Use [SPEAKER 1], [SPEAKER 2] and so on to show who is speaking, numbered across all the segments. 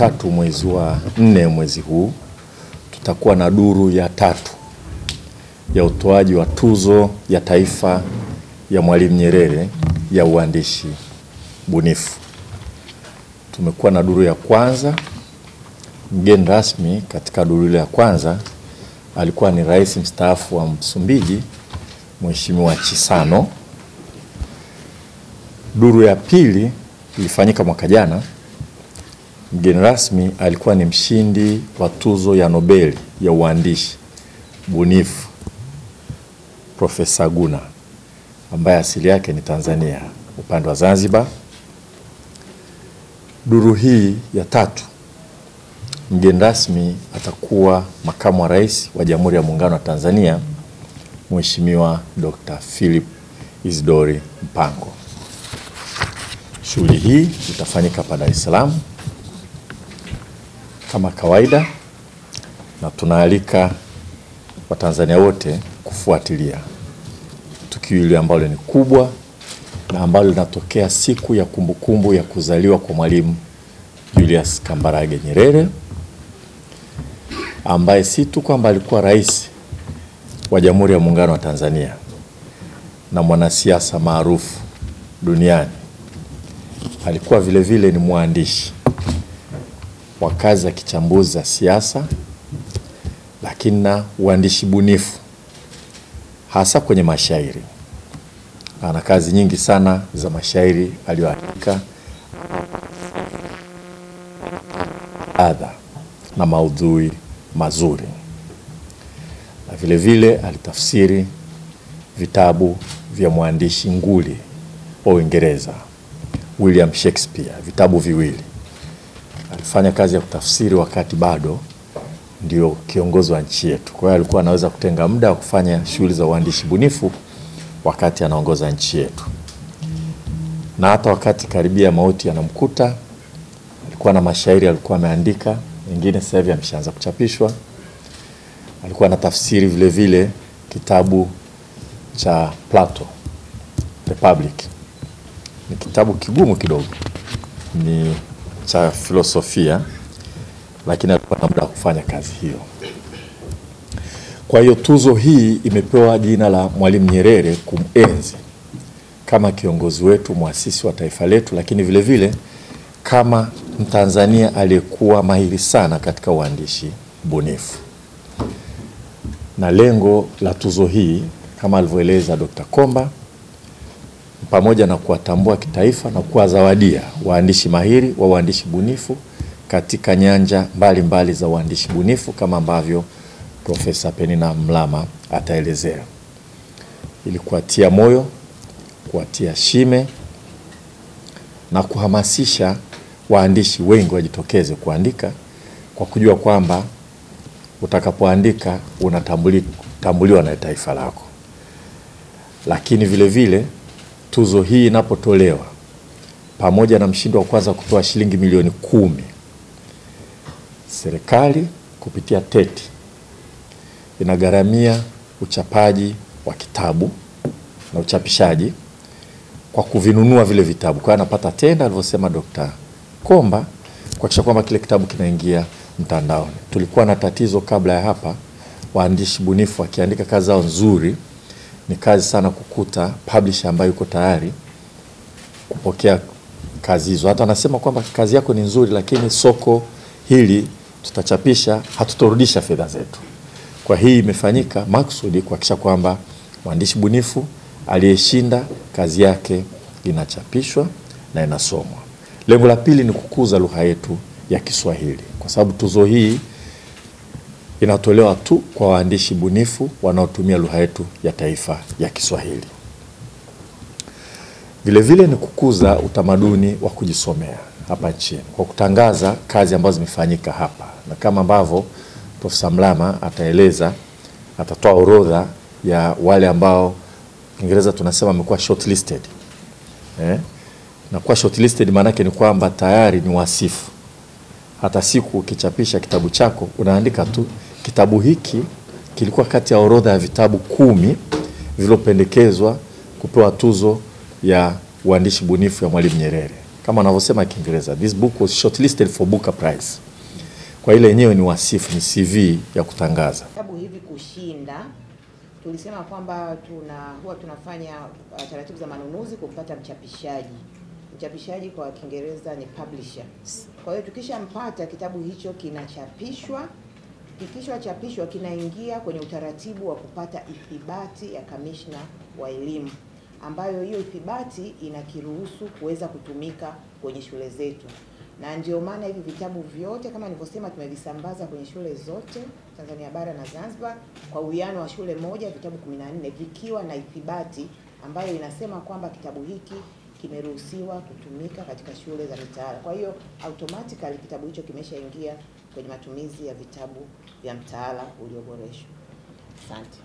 [SPEAKER 1] 3 mwezi wa 4 mwezi huu tutakuwa na duru ya 3 ya utoaji wa tuzo ya taifa ya Mwalimu Nyerere ya uandishi bunifu. Tumekuwa na duru ya kwanza. Mgeni rasmi katika duru ile ya kwanza alikuwa ni Rais mstaafu wa Msumbiji, Mheshimiwa Chissano. Duru ya pili ilifanyika mwaka jana. Mgeni rasmi alikuwa ni mshindi wa tuzo ya Nobel ya uandishi bunifu, Profesa Guna, ambaye asili yake ni Tanzania, upande wa Zanzibar. Duru hii ya 3, mgeni rasmi atakuwa Makamu wa Rais wa Jamhuri ya Muungano wa Tanzania, Mheshimiwa Dr. Philip Isidori Mpango. Shughuli hii itafanyika hapa Dar es Salaam kama kawaida, na tunaalika Watanzania wote kufuatilia tukio hili ambalo ni kubwa na ambalo linatokea siku ya kumbukumbu ya kuzaliwa kwa Mwalimu Julius Kambarage Nyerere, ambaye si tu kwamba alikuwa rais wa Jamhuri ya Muungano wa Tanzania na mwanasiasa maarufu duniani, alikuwa vile vile ni mwandishi wa kazi za kichambuzi za siasa, lakini na uandishi bunifu hasa kwenye mashairi. Ana kazi nyingi sana za mashairi aliyoandika, adha na maudhui mazuri, na vile vile alitafsiri vitabu vya mwandishi nguli wa Uingereza William Shakespeare, vitabu viwili. Alifanya kazi ya kutafsiri wakati bado ndio kiongozi wa nchi yetu. Kwa hiyo alikuwa anaweza kutenga muda wa kufanya shughuli za uandishi bunifu wakati anaongoza nchi yetu. Na hata wakati karibia mauti yanamkuta, alikuwa na mashairi alikuwa ameandika, mengine sasa hivi yameshaanza kuchapishwa. Alikuwa anatafsiri vile vile kitabu cha Plato, Republic. Ni kitabu kigumu kidogo, ni cha filosofia, lakini alikuwa na muda wa kufanya kazi hiyo. Kwa hiyo tuzo hii imepewa jina la Mwalimu Nyerere kumenzi kama kiongozi wetu, muasisi wa taifa letu, lakini vile vile kama Mtanzania aliyekuwa mahiri sana katika uandishi bunifu. Na lengo la tuzo hii kama alivyoeleza Dr. Komba, pamoja na kuwatambua kitaifa na kuwazawadia waandishi mahiri wa uandishi bunifu katika nyanja mbalimbali za uandishi bunifu kama ambavyo Profesa Penina Mlama ataelezea, ili kuwatia moyo, kuwatia shime na kuhamasisha waandishi wengi wajitokeze kuandika, kwa kujua kwamba utakapoandika unatambuliwa na taifa lako. Lakini vile vile tuzo hii inapotolewa, pamoja na mshindi wa kwanza kutoa shilingi milioni 10, serikali kupitia TETI inagharamia uchapaji wa kitabu na uchapishaji kwa kuvinunua vile vitabu. Kwa anapata tenda, alivyosema Dr. Komba, kuhakikisha kwamba kile kitabu kinaingia mtandaoni. Tulikuwa na tatizo kabla ya hapa, waandishi bunifu wakiandika kazi zao nzuri, ni kazi sana kukuta publisher ambaye yuko tayari kupokea kazi hizo. Hata anasema kwamba kazi yako ni nzuri, lakini soko hili tutachapisha, hatutorudisha fedha zetu. Kwa hii imefanyika maksudi kuhakikisha kwamba mwandishi bunifu aliyeshinda kazi yake inachapishwa na inasomwa. Lengo la pili ni kukuza lugha yetu ya Kiswahili, kwa sababu tuzo hii inatolewa tu kwa waandishi bunifu wanaotumia lugha yetu ya taifa ya Kiswahili. Vile vile ni kukuza utamaduni wa kujisomea hapa nchini kwa kutangaza kazi ambazo zimefanyika hapa, na kama ambavyo Profesa Mlama ataeleza, atatoa orodha ya wale ambao Kiingereza tunasema wamekuwa shortlisted. Na kwa shortlisted maana yake ni kwamba tayari ni wasifu. Hata siku ukichapisha kitabu chako unaandika tu kitabu hiki kilikuwa kati ya orodha ya vitabu 10 vilivyopendekezwa kupewa tuzo ya uandishi bunifu ya Mwalimu Nyerere. kama wanavyosema Kiingereza, this book was shortlisted for Booker Prize. Kwa ile yenyewe ni wasifu, ni CV ya kutangaza.
[SPEAKER 2] Vitabu hivi kushinda, tulisema kwamba huwa tunafanya taratibu za manunuzi kupata mchapishaji. Mchapishaji kwa Kiingereza ni publisher. Kwa hiyo tukishampata, kitabu hicho kinachapishwa. Kikishachapishwa kinaingia kwenye utaratibu wa kupata ithibati ya kamishna wa elimu, ambayo hiyo ithibati inakiruhusu kuweza kutumika kwenye shule zetu. Na ndio maana hivi vitabu vyote kama nilivyosema tumevisambaza kwenye shule zote Tanzania bara na Zanzibar kwa uwiano wa shule moja, vitabu 14 vikiwa na ithibati ambayo inasema kwamba kitabu hiki kimeruhusiwa kutumika katika shule za mitaala. Kwa hiyo automatically kitabu hicho kimeshaingia kwenye matumizi ya vitabu vya mtaala ulioboreshwa. Asante.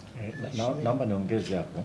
[SPEAKER 1] Naomba niongeze hapo.